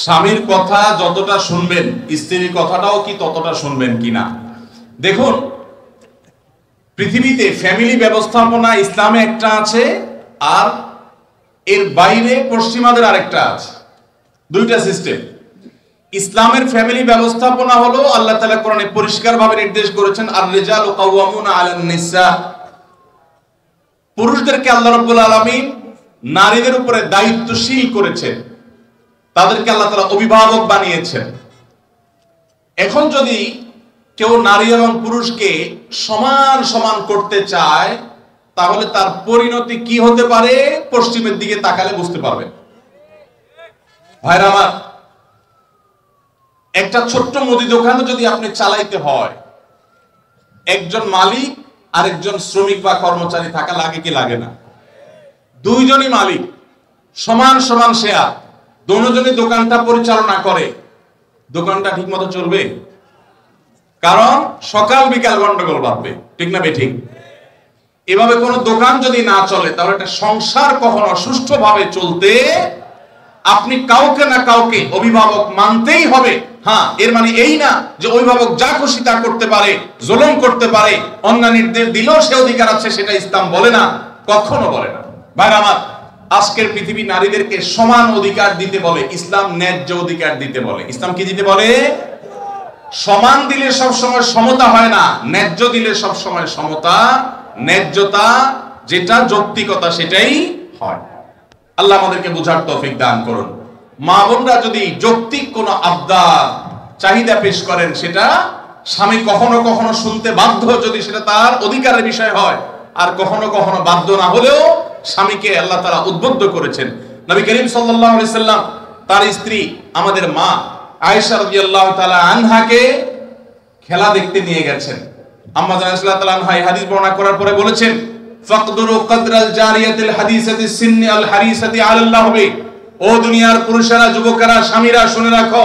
স্বামীর কথা যতটা শুনবেন স্ত্রীর কথাটাও কি ততটা শুনবেন কিনা। দেখুন, পৃথিবীতে ফ্যামিলি ব্যবস্থাপনা ইসলামে একটা আছে, আর এর বাইরে পশ্চিমাদের আরেকটা আছে। দুইটা সিস্টেম। ইসলামের ফ্যামিলি ব্যবস্থাপনা হলো আল্লাহ তাআলা কোরআনে পরিষ্কারভাবে নির্দেশ করেছেন, আর রিজালু কাওয়ামুনা আলান নিসা। পুরুষদেরকে আল্লাহ রাব্বুল আলামিন নারীদের উপরে দায়িত্বশীল করেছেন, তাদেরকে আল্লাহ তাআলা অভিভাবক বানিয়েছেন। এখন যদি কেউ নারী এবং পুরুষকে সমান সমান করতে চায়, তাহলে তার পরিণতি কি হতে পারে পশ্চিমের দিকে তাকালে বুঝতে পারবেন। ভাইরা আমার, একটা ছোট্ট মুদি দোকানও যদি আপনি চালাইতে হয়, একজন মালিক আর একজন শ্রমিক বা কর্মচারী থাকা লাগে কি লাগে না? দুইজনই মালিক, সমান সমান শেয়ার, দুজনই দোকানটা পরিচালনা করে, দোকানটা ঠিক মতো চলবে? কারণ সকাল বিকাল গন্ডগোল বাঁধবে, ঠিক না বেঠিক? এভাবে কোন দোকান যদি না চলে, তাহলে একটা সংসার কখনো সুষ্ঠুভাবে চলতে আপনি কাউকে না কাউকে অভিভাবক মানতেই হবে। হ্যাঁ, এর মানে এই না যে অভিভাবক যা খুশি তা করতে পারে, জুলুম করতে পারে, অন্য নির্দেশ দিলেও সে অধিকার আছে, সেটা ইসলাম বলে না, কখনো বলে না। ভাইরা আমার, আজকের পৃথিবী নারীদেরকে সমান অধিকার দিতে বলে, ইসলাম ন্যায্য অধিকার দিতে বলে। ইসলাম কি দিতে বলে? সমান দিলে সবসময় সমতা হয় না, ন্যায্য দিলে সবসময় সমতা, ন্যায্যতা যেটা যৌক্তিকতা সেটাই হয়। আল্লাহ আমাদেরকে বুঝার তৌফিক দান করুন। মা বোনরা যদি যৌক্তিক কোন আবদার চাহিদা পেশ করেন, সেটা স্বামী কখনো কখনো শুনতে বাধ্য, যদি সেটা তার অধিকারের বিষয় হয়, আর কখনো কখনো বাধ্য না হলেও স্বামীকে আল্লাহ তাআলা উদ্বুদ্ধ করেছেন। নবী করিম সাল্লাল্লাহু আলাইহি সাল্লাম তার স্ত্রী আমাদের মা আয়েশা রাদিয়াল্লাহু তাআলা আনহাকে খেলা দেখতে নিয়ে গেছেন। আম্মা জান রাদিয়াল্লাহু তাআলা আনহা এই হাদিস বর্ণনা করার পরে বলেছেন, ফাকদুরু কদরাল জারিয়াতিল হাদিসাতি সিন্নি আল হারিসাতি আলাল্লাহ বি। ও দুনিয়ার পুরুষেরা, যুবকেরা, স্বামীরা, শুনে রাখো,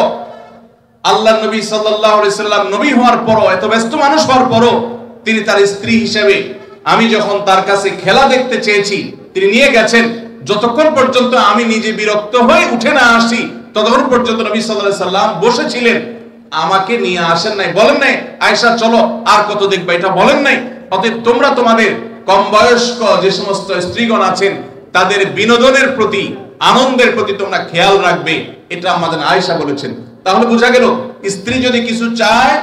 আল্লাহর নবী সাল্লাল্লাহু আলাইহি সাল্লাম নবী হওয়ার পরও, এত ব্যস্ত মানুষ হওয়ার পরও, তিনি তার স্ত্রী হিসেবে আমি যখন তার কাছে খেলা দেখতে চেয়েছি, তিনি নিয়ে গেছেন। যতক্ষণ পর্যন্ত আমি নিজে বিরক্ত হয়ে উঠে না আসি, ততক্ষণ পর্যন্ত নবী সাল্লাল্লাহু আলাইহি সাল্লাম বসেছিলেন, আমাকে নিয়ে আসেন নাই, বলেন নাই আয়েশা চলো আর কত দেখবে, এটা বলেন নাই। অতএব তোমরা তোমাদের কম বয়স্ক যে সমস্ত স্ত্রীগণ আছেন, তাদের বিনোদনের প্রতি, আনন্দের প্রতি তোমরা খেয়াল রাখবে, এটা আমাদের আয়েশা বলেছেন। তাহলে বোঝা গেল, স্ত্রী যদি কিছু চায়,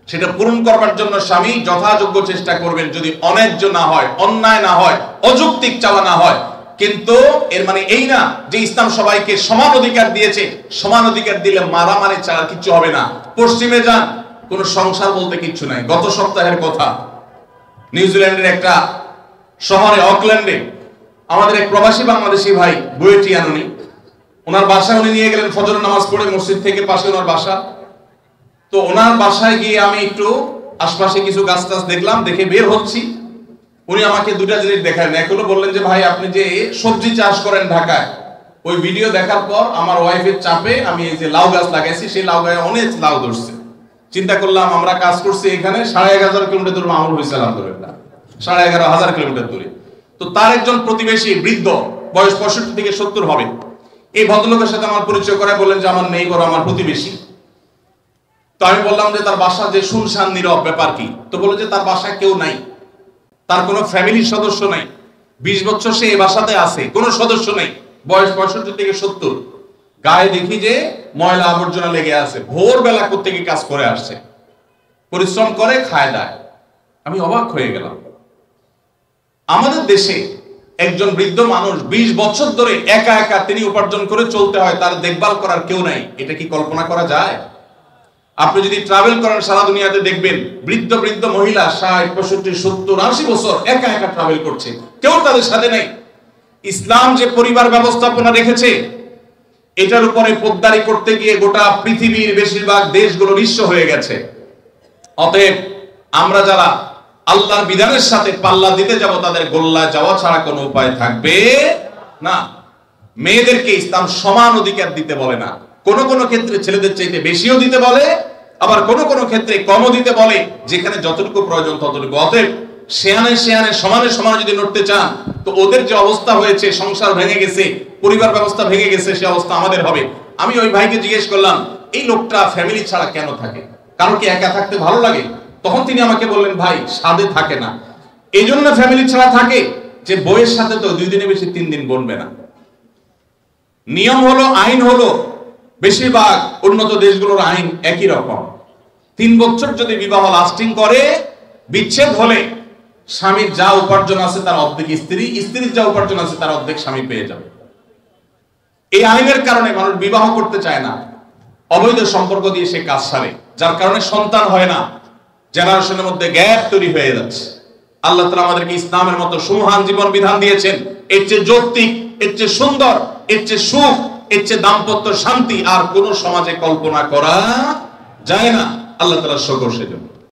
সেটা পূরণ করবার জন্য স্বামী যথাযোগ্য চেষ্টা করবেন, যদি অন্যায্য না হয়, অন্যায় না হয়, অযৌক্তিক চাওয়া না হয়। কিন্তু এর মানে এই না যে ইসলাম সবাইকে সমান অধিকার দিয়েছে, সমান অধিকার দিলে মারামারি ছাড়া কিছু হবে না। পশ্চিমে যান, কোন সংসার বলতে কিচ্ছু নাই। গত সপ্তাহের কথা, নিউজিল্যান্ডের একটা শহরে, অকল্যান্ডে, আমাদের এক প্রবাসী বাংলাদেশি ভাই বুয়েটিয়ান, ওনার বাসায় উনি নিয়ে গেলেন ফজর নামাজ পড়ে, মসজিদ থেকে পাশে ওনার বাসা। তো ওনার বাসায় গিয়ে আমি একটু আশপাশে কিছু গাছ টাছ দেখলাম, দেখে বের হচ্ছি। উনি আমাকে দুটা জিনিস দেখালেন। এক হলো বললেন যে ভাই, আপনি যে সবজি চাষ করেন ঢাকায়, ওই ভিডিও দেখার পর আমার ওয়াইফের চাপে আমি এই যে লাউ গাছ লাগাইছি, সেই লাউ গায়ে অনেক লাউ ধরছে। চিন্তা করলাম, আমরা কাজ করছি এখানে 11,500 কিলোমিটার দূরে, মামুল হয়েছে আলহামদুলিল্লাহ 11,500 কিলোমিটার দূরে। তো তার একজন প্রতিবেশী বৃদ্ধ, বয়স 65 থেকে 70 হবে, এই ভদ্রলোকের সাথে আমার পরিচয় করায় বললেন যে আমার নেইবার, আমার প্রতিবেশী। তো আমি বললাম যে তার বাসা যে শুনশান নীরব, ব্যাপার কি? তো বলল যে তার বাসায় কেউ নাই, তার কোনো ফ্যামিলির সদস্য নাই, 20 বছর সে এই বাসাতে আছে, কোনো সদস্য নাই, বয়স 65 থেকে 70। গায়ে দেখি যে ময়লা আবর্জনা লেগে আছে, ভোরবেলা কোত্থেকে কাজ করে আসছে, পরিশ্রম করে খায় দায়। আমি অবাক হয়ে গেলাম। আমাদের দেশে একজন বৃদ্ধ মানুষ 20 বছর ধরে একা একা তিনি উপার্জন করে চলতে হয়, তার দেখভাল করার কেউ নাই। এটা কি কল্পনা করা যায়? আপনি যদি ট্রাভেল করেন সারা দুনিয়াতে, দেখবেন বৃদ্ধ বৃদ্ধ মহিলা 60, 65, 70, 80 বছর একা একা ট্রাভেল করছে, কেউ তাদের সাথে নাই। ইসলাম যে পরিবার ব্যবস্থাপনা রেখেছে, এটার উপরে পোদ্দারি করতে গিয়ে গোটা পৃথিবীর বেশিরভাগ দেশগুলো নিঃস্ব হয়ে গেছে। অতএব আমরা যারা আল্লাহর বিধানের সাথে পাল্লা দিতে যাব, তাদের গোল্লায় যাওয়া ছাড়া কোনো উপায় থাকবে না। মেয়েদেরকে ইসলাম সমান অধিকার দিতে বলে না, কোন কোন ক্ষেত্রে ছেলেদের চাইতে বেশিও দিতে বলে, আবার কোন কোন ক্ষেত্রে কমও দিতে বলে, যেখানে যতটুকু প্রয়োজন ততটুকু। অতএব শেয়ানে শেয়ানে সমানে সমানে যদি নড়তে চান, তো ওদের যে অবস্থা হয়েছে, সংসার ভেঙে গেছে, পরিবার ব্যবস্থা ভেঙে গেছে, সে অবস্থা আমাদের হবে। আমি ওই ভাইকে জিজ্ঞেস করলাম, এই লোকটা ফ্যামিলি ছাড়া কেন থাকে? কারণ কি একা থাকতে ভালো লাগে? তখন তিনি আমাকে বললেন, ভাই সাধে থাকে না, এই জন্য ফ্যামিলি ছাড়া থাকে যে বইয়ের সাথে তো 2 দিনে বেশি 3 দিন বনবে না। নিয়ম হলো, আইন হলো, বেশিরভাগ উন্নত দেশগুলোর আইন একই রকম। 3 বছর যদি বিবাহ লাস্টিং করে, বিচ্ছেদ হলে স্বামীর যা উপার্জন আছে তার অর্ধেক স্ত্রীর যা উপার্জন আছে তার অর্ধেক স্বামী পেয়ে যাবে। এই আইনের কারণে মানুষ বিবাহ করতে চায় না, অবৈধ সম্পর্ক দিয়ে সে কাজ সারে, যার কারণে সন্তান হয় না, জেনারেশনের মধ্যে গ্যাপ তৈরি হয়ে যাচ্ছে। আল্লাহ তাআলা আমাদেরকে ইসলামের মতো সুমহান জীবন বিধান দিয়েছেন, এর চেয়ে যৌক্তিক, এর চেয়ে সুন্দর, এর চেয়ে সুখ, এর চেয়ে দাম্পত্য শান্তি আর কোন সমাজে কল্পনা করা যায় না। আল্লাহ তাআলা শুকর সেজন্য।